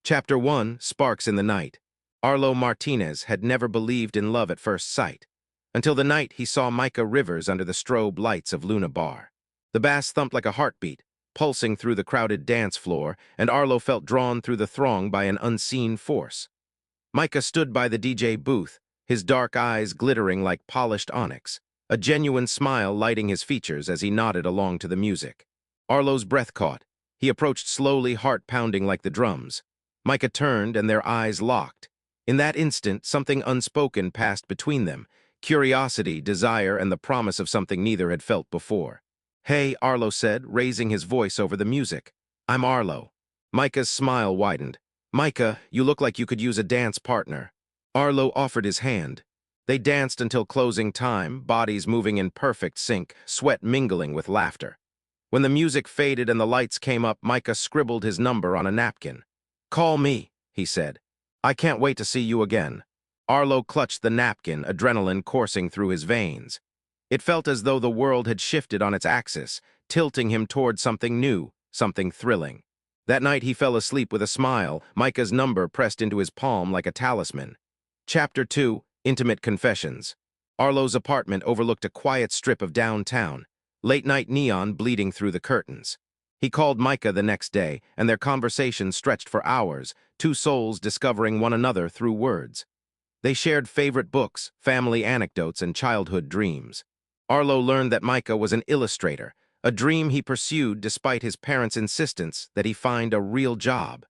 Chapter 1, Sparks in the Night. Arlo Martinez had never believed in love at first sight, until the night he saw Micah Rivers under the strobe lights of Luna Bar. The bass thumped like a heartbeat, pulsing through the crowded dance floor, and Arlo felt drawn through the throng by an unseen force. Micah stood by the DJ booth, his dark eyes glittering like polished onyx, a genuine smile lighting his features as he nodded along to the music. Arlo's breath caught. He approached slowly, heart pounding like the drums. Micah turned, and their eyes locked. In that instant, something unspoken passed between them, curiosity, desire, and the promise of something neither had felt before. "Hey," Arlo said, raising his voice over the music. "I'm Arlo." Micah's smile widened. "Micah, you look like you could use a dance partner." Arlo offered his hand. They danced until closing time, bodies moving in perfect sync, sweat mingling with laughter. When the music faded and the lights came up, Micah scribbled his number on a napkin. "Call me," he said. "I can't wait to see you again." Arlo clutched the napkin, adrenaline coursing through his veins. It felt as though the world had shifted on its axis, tilting him toward something new, something thrilling. That night he fell asleep with a smile, Micah's number pressed into his palm like a talisman. Chapter 2, Intimate Confessions. Arlo's apartment overlooked a quiet strip of downtown, late-night neon bleeding through the curtains. He called Micah the next day, and their conversation stretched for hours, two souls discovering one another through words. They shared favorite books, family anecdotes, and childhood dreams. Arlo learned that Micah was an illustrator, a dream he pursued despite his parents' insistence that he find a real job.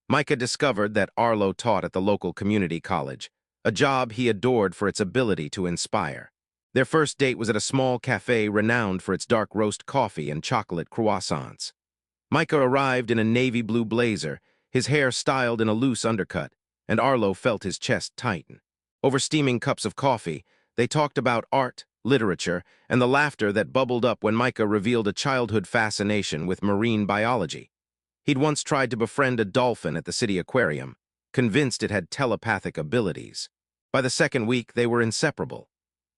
Micah discovered that Arlo taught at the local community college, a job he adored for its ability to inspire. Their first date was at a small cafe renowned for its dark roast coffee and chocolate croissants. Micah arrived in a navy blue blazer, his hair styled in a loose undercut, and Arlo felt his chest tighten. Over steaming cups of coffee, they talked about art, literature, and the laughter that bubbled up when Micah revealed a childhood fascination with marine biology. He'd once tried to befriend a dolphin at the city aquarium, convinced it had telepathic abilities. By the second week, they were inseparable.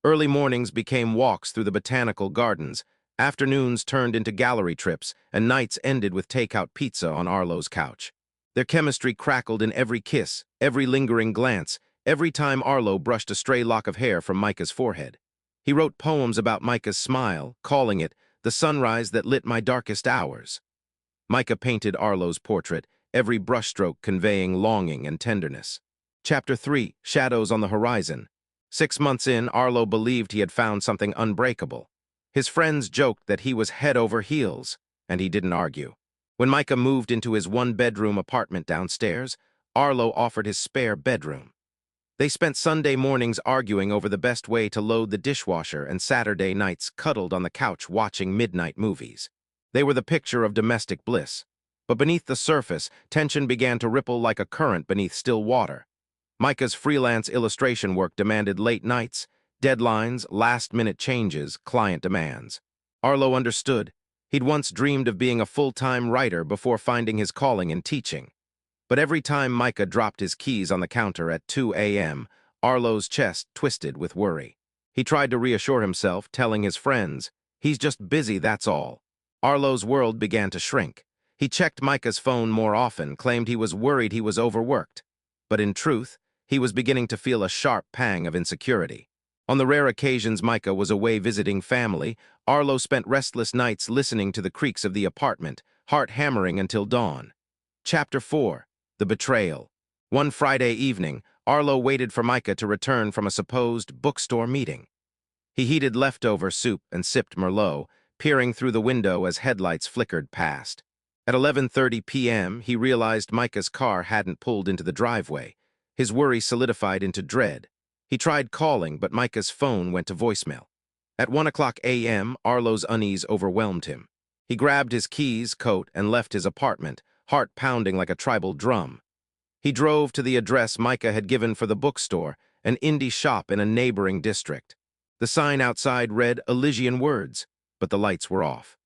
Early mornings became walks through the botanical gardens, afternoons turned into gallery trips, and nights ended with takeout pizza on Arlo's couch. Their chemistry crackled in every kiss, every lingering glance, every time Arlo brushed a stray lock of hair from Micah's forehead. He wrote poems about Micah's smile, calling it "the sunrise that lit my darkest hours." Micah painted Arlo's portrait, every brushstroke conveying longing and tenderness. Chapter 3, Shadows on the Horizon. 6 months in, Arlo believed he had found something unbreakable. His friends joked that he was head over heels, and he didn't argue. When Micah moved into his one-bedroom apartment downstairs, Arlo offered his spare bedroom. They spent Sunday mornings arguing over the best way to load the dishwasher and Saturday nights cuddled on the couch watching midnight movies. They were the picture of domestic bliss. But beneath the surface, tension began to ripple like a current beneath still water. Micah's freelance illustration work demanded late nights, deadlines, last-minute changes, client demands. Arlo understood. He'd once dreamed of being a full-time writer before finding his calling in teaching. But every time Micah dropped his keys on the counter at 2 a.m., Arlo's chest twisted with worry. He tried to reassure himself, telling his friends, "He's just busy, that's all." Arlo's world began to shrink. He checked Micah's phone more often, claimed he was worried he was overworked. But in truth, he was beginning to feel a sharp pang of insecurity. On the rare occasions Micah was away visiting family, Arlo spent restless nights listening to the creaks of the apartment, heart hammering until dawn. Chapter 4, The Betrayal. One Friday evening, Arlo waited for Micah to return from a supposed bookstore meeting. He heated leftover soup and sipped Merlot, peering through the window as headlights flickered past. At 11:30 p.m., he realized Micah's car hadn't pulled into the driveway. His worry solidified into dread. He tried calling, but Micah's phone went to voicemail. At 1 a.m., Arlo's unease overwhelmed him. He grabbed his keys, coat, and left his apartment, heart pounding like a tribal drum. He drove to the address Micah had given for the bookstore, an indie shop in a neighboring district. The sign outside read Elysian words, but the lights were off.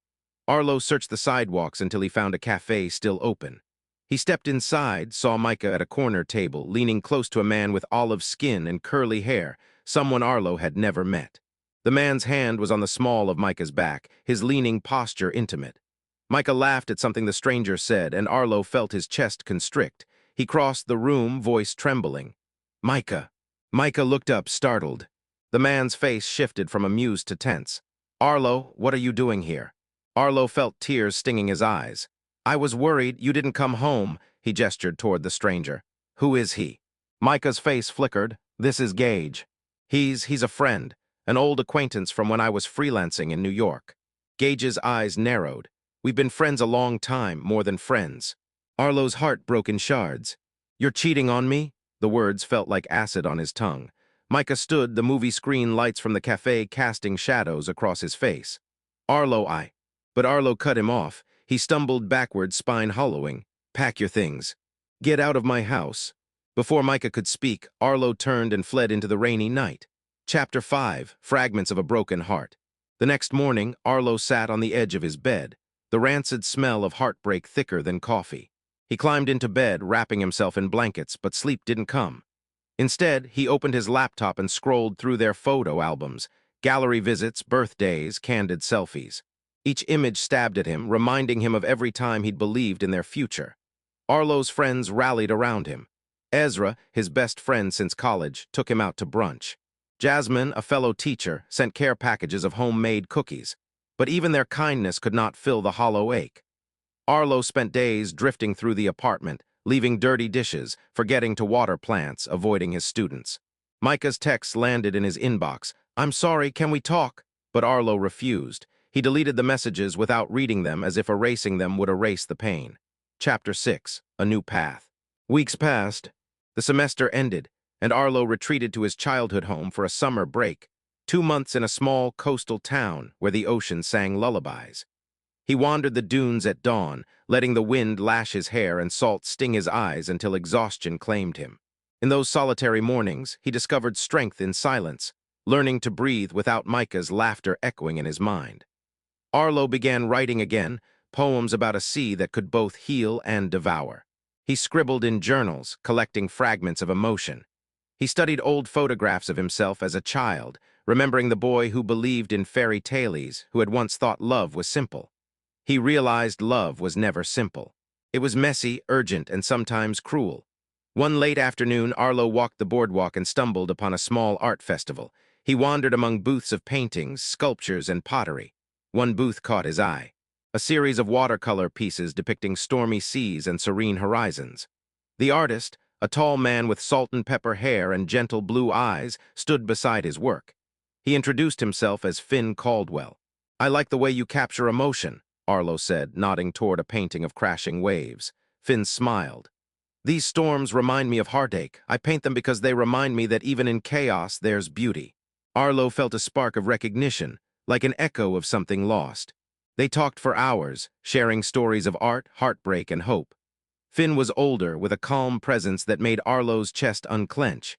Arlo searched the sidewalks until he found a cafe still open. He stepped inside, saw Micah at a corner table, leaning close to a man with olive skin and curly hair, someone Arlo had never met. The man's hand was on the small of Micah's back, his leaning posture intimate. Micah laughed at something the stranger said, and Arlo felt his chest constrict. He crossed the room, voice trembling. "Micah." Micah looked up, startled. The man's face shifted from amused to tense. "Arlo, what are you doing here?" Arlo felt tears stinging his eyes. "I was worried you didn't come home," he gestured toward the stranger. "Who is he?" Micah's face flickered. "This is Gage. He's a friend, an old acquaintance from when I was freelancing in New York." Gage's eyes narrowed. "We've been friends a long time, more than friends." Arlo's heart broke in shards. "You're cheating on me?" The words felt like acid on his tongue. Micah stood, the movie screen lights from the cafe casting shadows across his face. "Arlo, I..." But Arlo cut him off. He stumbled backward, spine hollowing. "Pack your things. Get out of my house." Before Micah could speak, Arlo turned and fled into the rainy night. Chapter 5, Fragments of a Broken Heart. The next morning, Arlo sat on the edge of his bed, the rancid smell of heartbreak thicker than coffee. He climbed into bed, wrapping himself in blankets, but sleep didn't come. Instead, he opened his laptop and scrolled through their photo albums, gallery visits, birthdays, candid selfies. Each image stabbed at him, reminding him of every time he'd believed in their future. Arlo's friends rallied around him. Ezra, his best friend since college, took him out to brunch. Jasmine, a fellow teacher, sent care packages of homemade cookies. But even their kindness could not fill the hollow ache. Arlo spent days drifting through the apartment, leaving dirty dishes, forgetting to water plants, avoiding his students. Micah's text landed in his inbox. "I'm sorry, can we talk?" But Arlo refused. He deleted the messages without reading them, as if erasing them would erase the pain. Chapter 6, A New Path. Weeks passed. The semester ended, and Arlo retreated to his childhood home for a summer break, 2 months in a small coastal town where the ocean sang lullabies. He wandered the dunes at dawn, letting the wind lash his hair and salt sting his eyes until exhaustion claimed him. In those solitary mornings, he discovered strength in silence, learning to breathe without Micah's laughter echoing in his mind. Arlo began writing again, poems about a sea that could both heal and devour. He scribbled in journals, collecting fragments of emotion. He studied old photographs of himself as a child, remembering the boy who believed in fairy tales, who had once thought love was simple. He realized love was never simple. It was messy, urgent, and sometimes cruel. One late afternoon, Arlo walked the boardwalk and stumbled upon a small art festival. He wandered among booths of paintings, sculptures, and pottery. One booth caught his eye, a series of watercolor pieces depicting stormy seas and serene horizons. The artist, a tall man with salt and pepper hair and gentle blue eyes, stood beside his work. He introduced himself as Finn Caldwell. "I like the way you capture emotion," Arlo said, nodding toward a painting of crashing waves. Finn smiled. "These storms remind me of heartache. I paint them because they remind me that even in chaos there's beauty." Arlo felt a spark of recognition, like an echo of something lost. They talked for hours, sharing stories of art, heartbreak, and hope. Finn was older, with a calm presence that made Arlo's chest unclench.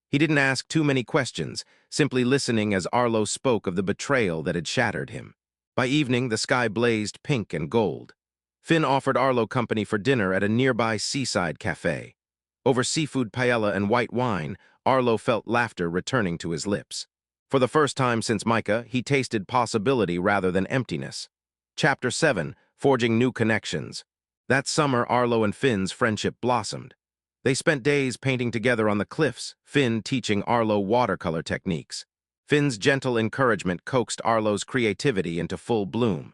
He didn't ask too many questions, simply listening as Arlo spoke of the betrayal that had shattered him. By evening, the sky blazed pink and gold. Finn offered Arlo company for dinner at a nearby seaside cafe. Over seafood paella and white wine, Arlo felt laughter returning to his lips. For the first time since Micah, he tasted possibility rather than emptiness. Chapter 7, Forging New Connections. That summer, Arlo and Finn's friendship blossomed. They spent days painting together on the cliffs, Finn teaching Arlo watercolor techniques. Finn's gentle encouragement coaxed Arlo's creativity into full bloom.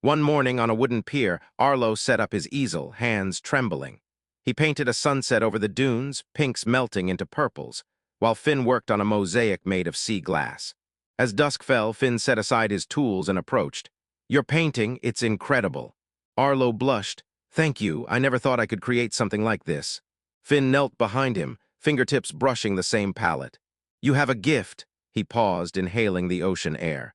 One morning on a wooden pier, Arlo set up his easel, hands trembling. He painted a sunset over the dunes, pinks melting into purples, while Finn worked on a mosaic made of sea glass. As dusk fell, Finn set aside his tools and approached. "Your painting, it's incredible." Arlo blushed. "Thank you, I never thought I could create something like this." Finn knelt behind him, fingertips brushing the same palette. "You have a gift." He paused, inhaling the ocean air.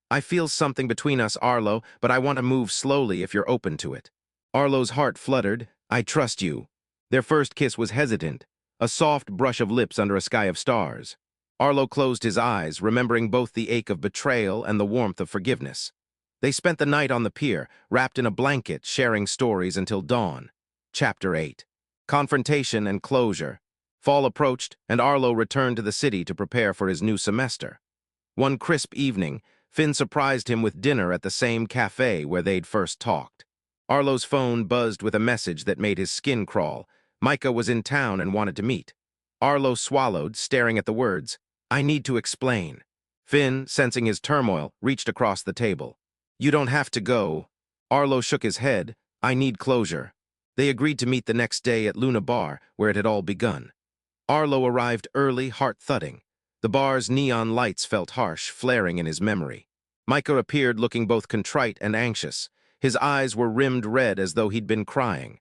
"I feel something between us, Arlo, but I want to move slowly if you're open to it." Arlo's heart fluttered. "I trust you." Their first kiss was hesitant, a soft brush of lips under a sky of stars. Arlo closed his eyes, remembering both the ache of betrayal and the warmth of forgiveness. They spent the night on the pier, wrapped in a blanket, sharing stories until dawn. Chapter 8. Confrontation and Closure. Fall approached, and Arlo returned to the city to prepare for his new semester. One crisp evening, Finn surprised him with dinner at the same cafe where they'd first talked. Arlo's phone buzzed with a message that made his skin crawl. Micah was in town and wanted to meet. Arlo swallowed, staring at the words. I need to explain. Finn, sensing his turmoil, reached across the table. You don't have to go. Arlo shook his head. I need closure. They agreed to meet the next day at Luna Bar, where it had all begun. Arlo arrived early, heart thudding. The bar's neon lights felt harsh, flaring in his memory. Micah appeared looking both contrite and anxious. His eyes were rimmed red as though he'd been crying.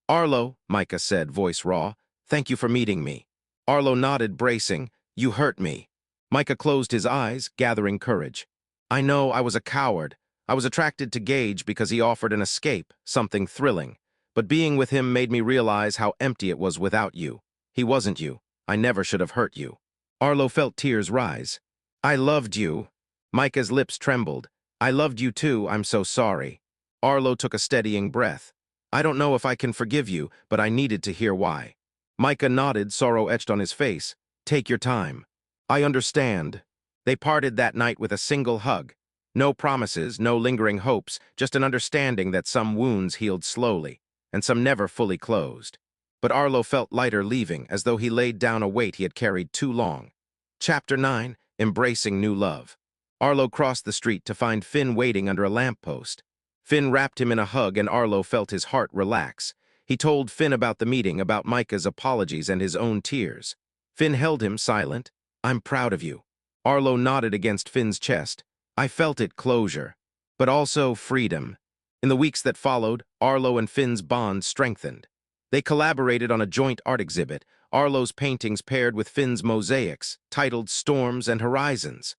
Arlo, Micah said, voice raw, thank you for meeting me. Arlo nodded, bracing. You hurt me. Micah closed his eyes, gathering courage. I know I was a coward. I was attracted to Gage because he offered an escape, something thrilling. But being with him made me realize how empty it was without you. He wasn't you. I never should have hurt you. Arlo felt tears rise. I loved you. Micah's lips trembled. I loved you too, I'm so sorry. Arlo took a steadying breath. I don't know if I can forgive you, but I needed to hear why. Micah nodded, sorrow etched on his face. Take your time. I understand. They parted that night with a single hug. No promises, no lingering hopes, just an understanding that some wounds healed slowly, and some never fully closed. But Arlo felt lighter leaving, as though he laid down a weight he had carried too long. Chapter 9, Embracing New Love. Arlo crossed the street to find Finn waiting under a lamppost. Finn wrapped him in a hug and Arlo felt his heart relax. He told Finn about the meeting, about Micah's apologies and his own tears. Finn held him silent. I'm proud of you. Arlo nodded against Finn's chest. I felt it, closure, but also freedom. In the weeks that followed, Arlo and Finn's bond strengthened. They collaborated on a joint art exhibit, Arlo's paintings paired with Finn's mosaics, titled Storms and Horizons.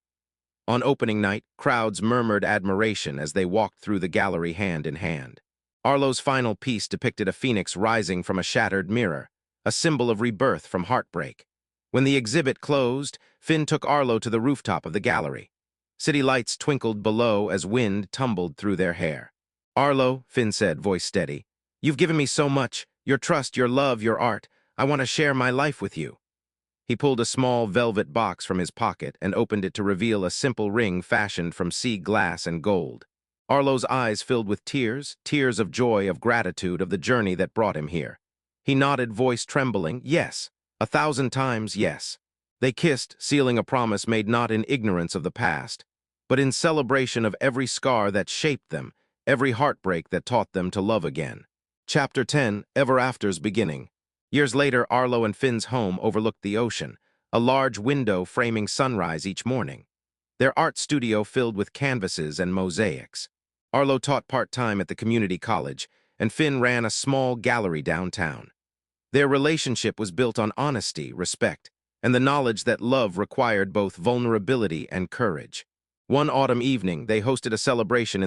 On opening night, crowds murmured admiration as they walked through the gallery hand in hand. Arlo's final piece depicted a phoenix rising from a shattered mirror, a symbol of rebirth from heartbreak. When the exhibit closed, Finn took Arlo to the rooftop of the gallery. City lights twinkled below as wind tumbled through their hair. Arlo, Finn said, voice steady, you've given me so much, your trust, your love, your art. I want to share my life with you. He pulled a small velvet box from his pocket and opened it to reveal a simple ring fashioned from sea glass and gold. Arlo's eyes filled with tears, tears of joy, of gratitude, of the journey that brought him here. He nodded, voice trembling, yes, 1,000 times yes. They kissed, sealing a promise made not in ignorance of the past, but in celebration of every scar that shaped them, every heartbreak that taught them to love again. Chapter 10, Ever After's Beginning. Years later, Arlo and Finn's home overlooked the ocean, a large window framing sunrise each morning. Their art studio filled with canvases and mosaics. Arlo taught part-time at the community college, and Finn ran a small gallery downtown. Their relationship was built on honesty, respect, and the knowledge that love required both vulnerability and courage. One autumn evening, they hosted a celebration